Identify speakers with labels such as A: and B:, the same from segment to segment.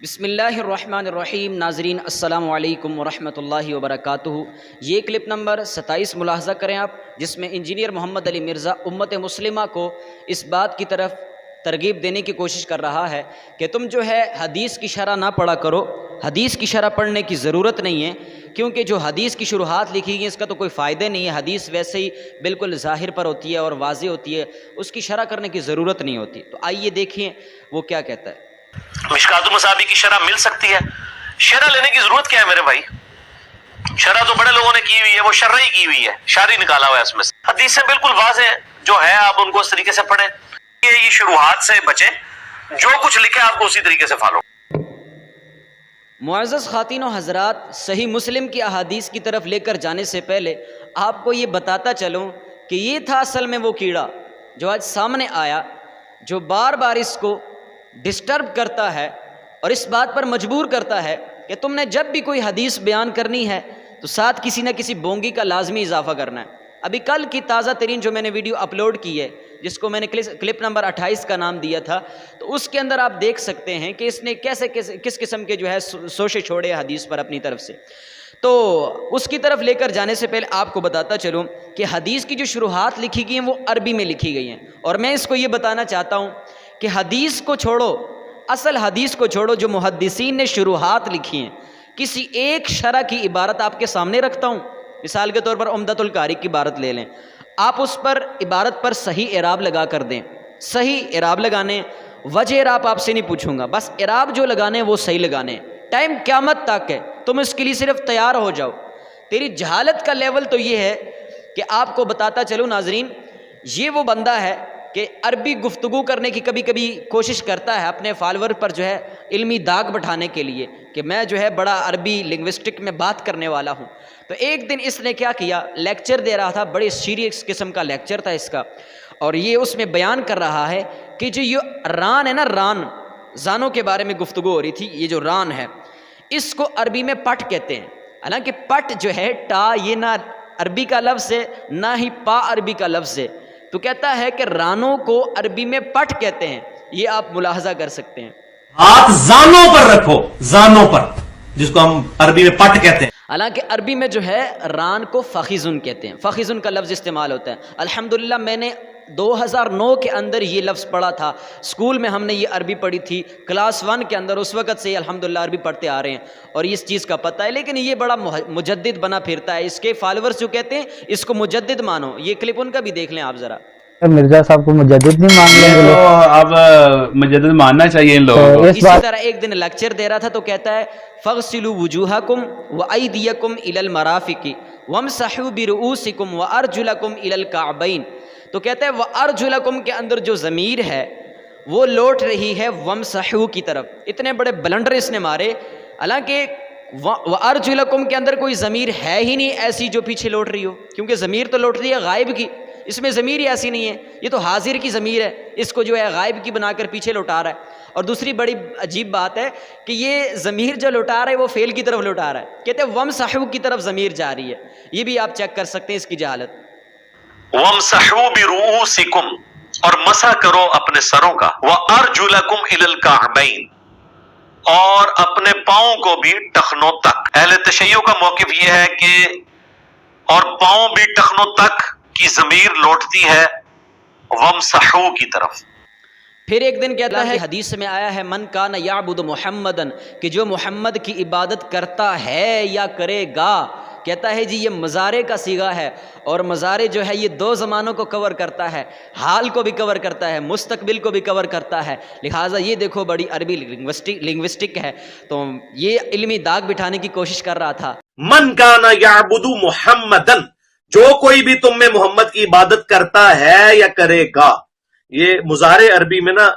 A: بسم اللہ الرحمن الرحیم۔ ناظرین السلام علیکم ورحمۃ اللہ وبرکاتہ۔ یہ کلپ نمبر 27 ملاحظہ کریں آپ، جس میں انجینئر محمد علی مرزا امت مسلمہ کو اس بات کی طرف ترغیب دینے کی کوشش کر رہا ہے کہ تم جو ہے حدیث کی شرح نہ پڑھا کرو، حدیث کی شرح پڑھنے کی ضرورت نہیں ہے، کیونکہ جو حدیث کی شروحات لکھی گئی اس کا تو کوئی فائدہ نہیں ہے، حدیث ویسے ہی بالکل ظاہر پر ہوتی ہے اور واضح ہوتی ہے، اس کی شرح کرنے کی ضرورت نہیں ہوتی۔ تو آئیے دیکھیں وہ کیا کہتا ہے۔
B: مشکات المصابی کی شرح مل سکتی ہے؟ شرح لینے کی ضرورت کیا ہے میرے بھائی؟ شرح تو بڑے لوگوں نے کی ہوئی ہے، وہ شرح ہی کی ہوئی ہے، شارح نکالا ہوا ہے اس میں سے۔ حدیثیں بالکل واضح ہیں، جو ہے آپ ان کو اس طریقے سے پڑھیں، یہ شروحات سے بچیں، جو کچھ لکھے آپ کو اسی طریقے سے فالو۔
A: معزز خواتین و حضرات، صحیح مسلم کی احادیث کی طرف لے کر جانے سے پہلے آپ کو یہ بتاتا چلوں کہ یہ تھا اصل میں وہ کیڑا جو آج سامنے آیا، جو بار بار اس کو ڈسٹرب کرتا ہے اور اس بات پر مجبور کرتا ہے کہ تم نے جب بھی کوئی حدیث بیان کرنی ہے تو ساتھ کسی نہ کسی بونگی کا لازمی اضافہ کرنا ہے۔ ابھی کل کی تازہ ترین جو میں نے ویڈیو اپلوڈ کی ہے، جس کو میں نے کلپ نمبر 28 کا نام دیا تھا، تو اس کے اندر آپ دیکھ سکتے ہیں کہ اس نے کس قسم کے جو ہے سوچے چھوڑے حدیث پر اپنی طرف سے۔ تو اس کی طرف لے کر جانے سے پہلے آپ کو بتاتا چلوں کہ حدیث کی جو شروحات لکھی گئی ہیں وہ عربی میں لکھی گئی ہیں، اور میں اس کو یہ بتانا چاہتا ہوں کہ حدیث کو چھوڑو، اصل حدیث کو چھوڑو، جو محدثین نے شروحات لکھی ہیں، کسی ایک شرح کی عبارت آپ کے سامنے رکھتا ہوں۔ مثال کے طور پر عمدۃ القاری کی عبارت لے لیں، آپ اس پر عبارت پر صحیح اعراب لگا کر دیں، صحیح اعراب لگانے، وجہ اعراب آپ سے نہیں پوچھوں گا، بس اعراب جو لگانے وہ صحیح لگانے، ٹائم قیامت تک ہے، تم اس کے لیے صرف تیار ہو جاؤ۔ تیری جہالت کا لیول تو یہ ہے کہ آپ کو بتاتا چلوں ناظرین، یہ وہ بندہ ہے کہ عربی گفتگو کرنے کی کبھی کبھی کوشش کرتا ہے اپنے فالوور پر جو ہے علمی داغ بٹھانے کے لیے کہ میں جو ہے بڑا عربی لنگوسٹک میں بات کرنے والا ہوں۔ تو ایک دن اس نے کیا کیا، لیکچر دے رہا تھا، بڑی سیریس قسم کا لیکچر تھا اس کا، اور یہ اس میں بیان کر رہا ہے کہ جو یہ ران ہے نا، ران، زانوں کے بارے میں گفتگو ہو رہی تھی، یہ جو ران ہے اس کو عربی میں پٹ کہتے ہیں، حالانکہ پٹ جو ہے ٹا یہ نہ عربی کا لفظ ہے نہ ہی پا عربی کا لفظ ہے، تو کہتا ہے کہ رانوں کو عربی میں پٹ کہتے ہیں، یہ آپ ملاحظہ کر سکتے ہیں۔
C: ہاتھ زانوں پر رکھو، زانوں پر، جس کو ہم عربی میں پٹ کہتے ہیں۔
A: حالانکہ عربی میں جو ہے ران کو فخذن کہتے ہیں، فخذن کا لفظ استعمال ہوتا ہے۔ الحمدللہ میں نے 2009 کے اندر یہ لفظ پڑھا تھا، اسکول میں ہم نے یہ عربی پڑھی تھی، کلاس 1 کے اندر، اس وقت سے الحمدللہ عربی پڑھتے آ رہے ہیں اور اس چیز کا پتہ ہے، لیکن یہ بڑا مجدد بنا پھرتا ہے، اس کے فالورز جو کہتے ہیں اس کو مجدد مانو۔ یہ کلپ ان کا بھی دیکھ لیں آپ ذرا۔
D: مرزا صاحب کو مجدد نہیں مان لیں گے،
E: تو اب مجدد ماننا چاہیے ان لوگوں کو۔
A: اسی طرح ایک دن لیکچر دے رہا تھا تو کہتا ہے فَغْسِلُوا وُجُوهَكُمْ وَأَيْدِيَكُمْ إِلَى الْمَرَافِقِ وَامْسَحُوا بِرُؤُوسِكُمْ وَأَرْجُلَكُمْ إِلَى الْكَعْبَيْنِ، تو کہتا ہے وَأَرْجُلَكُمْ کے اندر جو ضمیر ہے وہ لوٹ رہی ہے وَامْسَحُوا کی طرف۔ اتنے بڑے بلنڈر اس نے مارے، حالانکہ وَأَرْجُلَكُمْ کے اندر کوئی ضمیر ہے ہی نہیں ایسی جو پیچھے لوٹ رہی ہو، کیونکہ ضمیر تو لوٹ رہی ہے غائب کی، اس میں ضمیر ہی ایسی نہیں ہے، یہ تو حاضر کی ضمیر ہے، اس کو جو ہے غائب کی بنا کر پیچھے لوٹا رہا ہے۔ اور دوسری بڑی عجیب بات ہے کہ یہ ضمیر جو لوٹا رہا ہے وہ فعل کی طرف لوٹا رہا ہے، کہتے ہیں وَامْسَحُوا کی طرف ضمیر جا رہی ہے، یہ بھی آپ چیک کر سکتے ہیں اس کی جہالت۔
B: وَامْسَحُوا بِرُؤُوسِكُمْ، اور مسح کرو اپنے سروں کا، وَأَرْجُلَكُمْ إِلَى الْكَعْبَيْنِ، اور اپنے پاؤں کو بھی ٹخنوں تک۔ اہل تشیع کا موقف یہ ہے کہ اور پاؤں بھی ٹخنوں تک کی ضمیر لوٹتی ہے وَامْسَحُوا کی طرف۔
A: پھر ایک دن کہتا ہے حدیث میں آیا ہے من کان یعبد محمدن، کہ جو محمد کی عبادت کرتا ہے یا کرے گا، کہتا ہے جی یہ مضارع کا صیغہ ہے، اور مضارع جو ہے یہ 2 زمانوں کو کور کرتا ہے، حال کو بھی کور کرتا ہے، مستقبل کو بھی کور کرتا ہے، لہٰذا یہ دیکھو بڑی عربی لنگوسٹک ہے، تو یہ علمی داغ بٹھانے کی کوشش کر رہا تھا۔
C: من کان یعبد محمدن، جو کوئی بھی تم میں محمد کی عبادت کرتا ہے یا کرے گا، یہ مضارع عربی میں نا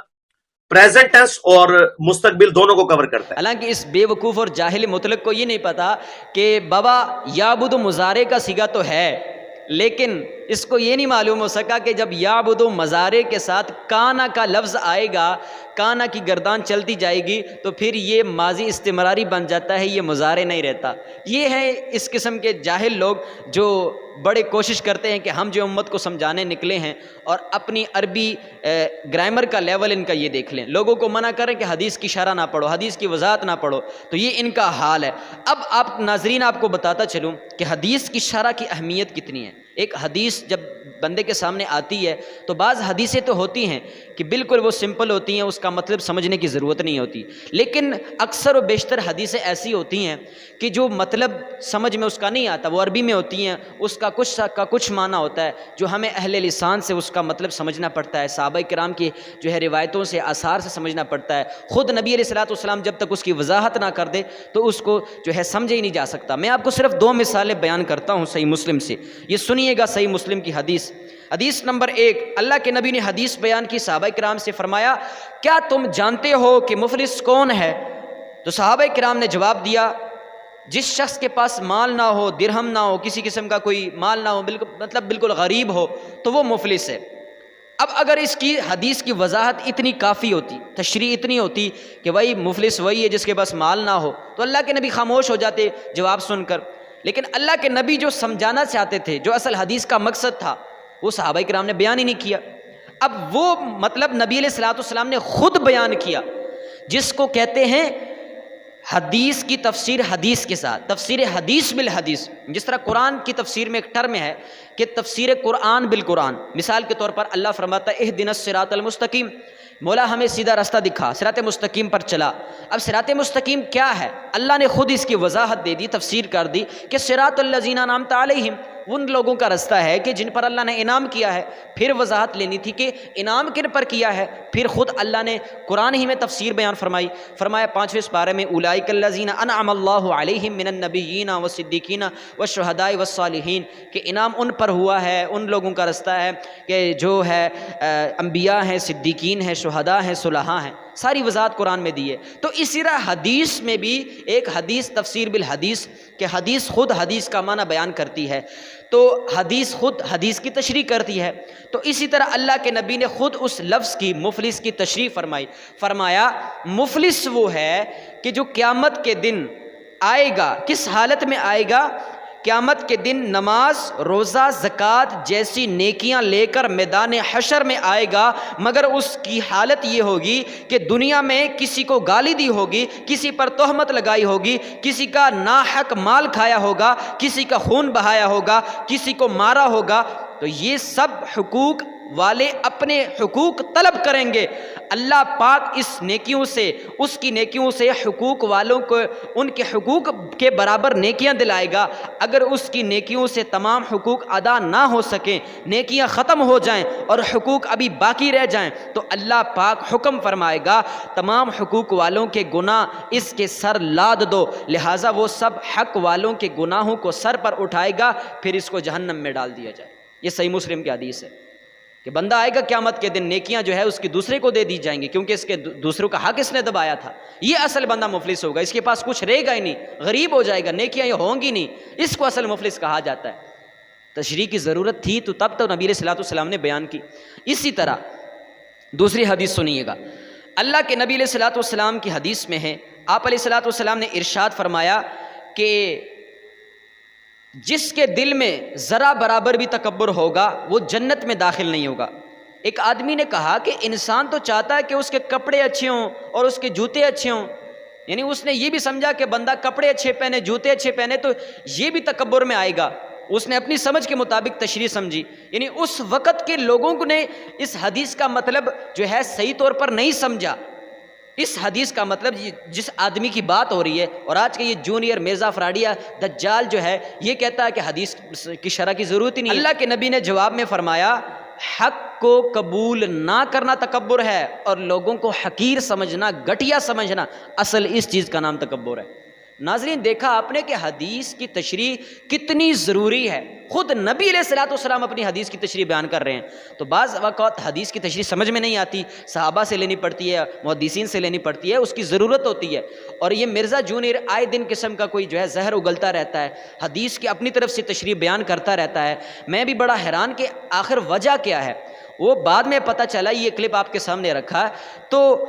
C: پریزنٹ ٹینس اور مستقبل دونوں کو کور کرتا ہے۔
A: حالانکہ اس بے وقوف اور جاہل مطلق کو یہ نہیں پتا کہ بابا یعبد مضارع کا صیغہ تو ہے، لیکن اس کو یہ نہیں معلوم ہو سکا کہ جب یعبدو مضارع کے ساتھ کانا کا لفظ آئے گا، کانا کی گردان چلتی جائے گی تو پھر یہ ماضی استمراری بن جاتا ہے، یہ مضارع نہیں رہتا۔ یہ ہے اس قسم کے جاہل لوگ جو بڑے کوشش کرتے ہیں کہ ہم جو امت کو سمجھانے نکلے ہیں اور اپنی عربی گرامر کا لیول ان کا یہ دیکھ لیں، لوگوں کو منع کریں کہ حدیث کی شرح نہ پڑھو، حدیث کی وضاحت نہ پڑھو، تو یہ ان کا حال ہے۔ اب آپ ناظرین آپ کو بتاتا چلوں کہ حدیث کی شرح کی اہمیت کتنی ہے۔ ایک حدیث جب بندے کے سامنے آتی ہے تو بعض حدیثیں تو ہوتی ہیں کہ بالکل وہ سمپل ہوتی ہیں، اس کا مطلب سمجھنے کی ضرورت نہیں ہوتی، لیکن اکثر و بیشتر حدیثیں ایسی ہوتی ہیں کہ جو مطلب سمجھ میں اس کا نہیں آتا، وہ عربی میں ہوتی ہیں، اس کا کچھ معنی ہوتا ہے جو ہمیں اہل لسان سے اس کا مطلب سمجھنا پڑتا ہے، صحابہ کرام کی جو ہے روایتوں سے، آثار سے سمجھنا پڑتا ہے۔ خود نبی علیہ الصلوۃ والسلام جب تک اس کی وضاحت نہ کر دے تو اس کو جو ہے سمجھے ہی نہیں جا سکتا۔ میں آپ کو صرف 2 مثالیں بیان کرتا ہوں صحیح مسلم سے، یہ سنیے گا صحیح مسلم کی حدیث۔ حدیث نمبر 1، اللہ کے نبی نے حدیث بیان کی، صحابہ کرام سے فرمایا کیا تم جانتے ہو کہ مفلس کون ہے؟ تو صحابہ کرام نے جواب دیا جس شخص کے پاس مال نہ ہو، درہم نہ ہو، کسی قسم کا کوئی مال نہ ہو، بالکل غریب ہو تو وہ مفلس ہے۔ اب اگر اس کی حدیث کی وضاحت اتنی کافی ہوتی، تشریح اتنی ہوتی کہ وہی مفلس وہی ہے جس کے پاس مال نہ ہو، تو اللہ کے نبی خاموش ہو جاتے جواب سن کر، لیکن اللہ کے نبی جو سمجھانا چاہتے تھے، جو اصل حدیث کا مقصد تھا، وہ صحابہ کرام نے بیان ہی نہیں کیا۔ اب وہ مطلب نبی علیہ الصلوۃ والسلام نے خود بیان کیا، جس کو کہتے ہیں حدیث کی تفسیر حدیث کے ساتھ، تفسیر حدیث بالحدیث۔ جس طرح قرآن کی تفسیر میں ایک ٹرم ہے کہ تفسیر قرآن بالقرآن۔ مثال کے طور پر اللہ فرماتا ہے اہدنا الصراط المستقیم، مولا ہمیں سیدھا راستہ دکھا، صراط مستقیم پر چلا۔ اب صراط مستقیم کیا ہے؟ اللہ نے خود اس کی وضاحت دے دی، تفسیر کر دی کہ صراط الذین انعمت علیہم، ان لوگوں کا راستہ ہے کہ جن پر اللہ نے انعام کیا ہے۔ پھر وضاحت لینی تھی کہ انعام کن پر کیا ہے، پھر خود اللہ نے قرآن ہی میں تفسیر بیان فرمائی، فرمایا 5ویں پارے میں اولئک الذین انعم اللہ علیہم من النبیین والصدیقین والشہداء والصالحین، کہ انعام ان پر ہوا ہے، ان لوگوں کا راستہ ہے کہ جو ہے انبیاء ہیں، صدیقین ہیں، شہداء ہیں، صلحاء ہیں۔ ساری وضاحت قرآن میں دی ہے۔ تو اسی طرح حدیث میں بھی ایک حدیث تفسیر بالحدیث، کہ حدیث خود حدیث کا معنی بیان کرتی ہے، تو حدیث خود حدیث کی تشریح کرتی ہے۔ تو اسی طرح اللہ کے نبی نے خود اس لفظ کی مفلس کی تشریح فرمائی، فرمایا مفلس وہ ہے کہ جو قیامت کے دن آئے گا، کس حالت میں آئے گا؟ قیامت کے دن نماز، روزہ، زکوٰۃ جیسی نیکیاں لے کر میدان حشر میں آئے گا، مگر اس کی حالت یہ ہوگی کہ دنیا میں کسی کو گالی دی ہوگی، کسی پر تہمت لگائی ہوگی، کسی کا ناحق مال کھایا ہوگا، کسی کا خون بہایا ہوگا، کسی کو مارا ہوگا، تو یہ سب حقوق والے اپنے حقوق طلب کریں گے۔ اللہ پاک اس نیکیوں سے، اس کی نیکیوں سے حقوق والوں کو ان کے حقوق کے برابر نیکیاں دلائے گا۔ اگر اس کی نیکیوں سے تمام حقوق ادا نہ ہو سکیں، نیکیاں ختم ہو جائیں اور حقوق ابھی باقی رہ جائیں، تو اللہ پاک حکم فرمائے گا تمام حقوق والوں کے گناہ اس کے سر لاد دو، لہٰذا وہ سب حق والوں کے گناہوں کو سر پر اٹھائے گا، پھر اس کو جہنم میں ڈال دیا جائے۔ یہ صحیح مسلم کی حدیث ہے کہ بندہ آئے گا قیامت کے دن، نیکیاں جو ہے اس کی دوسرے کو دے دی جائیں گی، کیونکہ اس کے دوسروں کا حق اس نے دبایا تھا۔ یہ اصل بندہ مفلس ہوگا، اس کے پاس کچھ رہے گا ہی نہیں، غریب ہو جائے گا، نیکیاں یہ ہوں گی نہیں، اس کو اصل مفلس کہا جاتا ہے۔ تشریح کی ضرورت تھی تو تب تو نبی علیہ الصلوۃ والسلام نے بیان کی۔ اسی طرح دوسری حدیث سنیے گا، اللہ کے نبی علیہ الصلوۃ والسلام کی حدیث میں ہے، آپ علیہ الصلوۃ والسلام نے ارشاد فرمایا کہ جس کے دل میں ذرا برابر بھی تکبر ہوگا وہ جنت میں داخل نہیں ہوگا۔ ایک آدمی نے کہا کہ انسان تو چاہتا ہے کہ اس کے کپڑے اچھے ہوں اور اس کے جوتے اچھے ہوں، یعنی اس نے یہ بھی سمجھا کہ بندہ کپڑے اچھے پہنے، جوتے اچھے پہنے تو یہ بھی تکبر میں آئے گا۔ اس نے اپنی سمجھ کے مطابق تشریح سمجھی، یعنی اس وقت کے لوگوں نے اس حدیث کا مطلب جو ہے صحیح طور پر نہیں سمجھا۔ اس حدیث کا مطلب جس آدمی کی بات ہو رہی ہے، اور آج کے یہ جونیئر مرزا فراڈیا دجال جو ہے یہ کہتا ہے کہ حدیث کی شرح کی ضرورت ہی نہیں۔ اللہ کے نبی نے جواب میں فرمایا حق کو قبول نہ کرنا تکبر ہے، اور لوگوں کو حقیر سمجھنا، گھٹیا سمجھنا، اصل اس چیز کا نام تکبر ہے۔ ناظرین دیکھا آپ نے کہ حدیث کی تشریح کتنی ضروری ہے، خود نبی علیہ الصلوۃ والسلام اپنی حدیث کی تشریح بیان کر رہے ہیں۔ تو بعض اوقات حدیث کی تشریح سمجھ میں نہیں آتی، صحابہ سے لینی پڑتی ہے، محدثین سے لینی پڑتی ہے، اس کی ضرورت ہوتی ہے۔ اور یہ مرزا جونیئر آئے دن قسم کا کوئی جو ہے زہر اگلتا رہتا ہے، حدیث کی اپنی طرف سے تشریح بیان کرتا رہتا ہے۔ میں بھی بڑا حیران کہ آخر وجہ کیا ہے، وہ بعد میں پتہ چلا، یہ کلپ آپ کے سامنے رکھا تو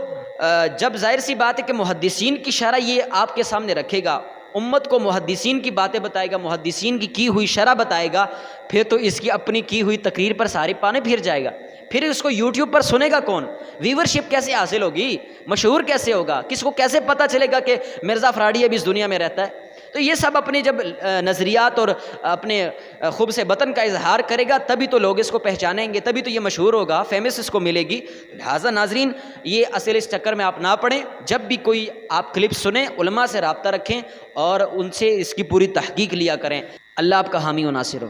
A: جب ظاہر سی بات ہے کہ محدثین کی شرح یہ آپ کے سامنے رکھے گا، امت کو محدثین کی باتیں بتائے گا، محدثین کی ہوئی شرح بتائے گا، پھر تو اس کی اپنی کی ہوئی تقریر پر سارے پانے پھر جائے گا، پھر اس کو یوٹیوب پر سنے گا کون، ویورشپ کیسے حاصل ہوگی، مشہور کیسے ہوگا، کس کو کیسے پتہ چلے گا کہ مرزا فراڈی اب اس دنیا میں رہتا ہے۔ تو یہ سب اپنے جب نظریات اور اپنے خبث بطن کا اظہار کرے گا تبھی تو لوگ اس کو پہچانیں گے، تبھی تو یہ مشہور ہوگا، فیمس اس کو ملے گی۔ لہٰذا ناظرین یہ اصل اس چکر میں آپ نہ پڑیں، جب بھی کوئی آپ کلپ سنیں علماء سے رابطہ رکھیں اور ان سے اس کی پوری تحقیق لیا کریں۔ اللہ آپ کا حامی و ناصر ہو۔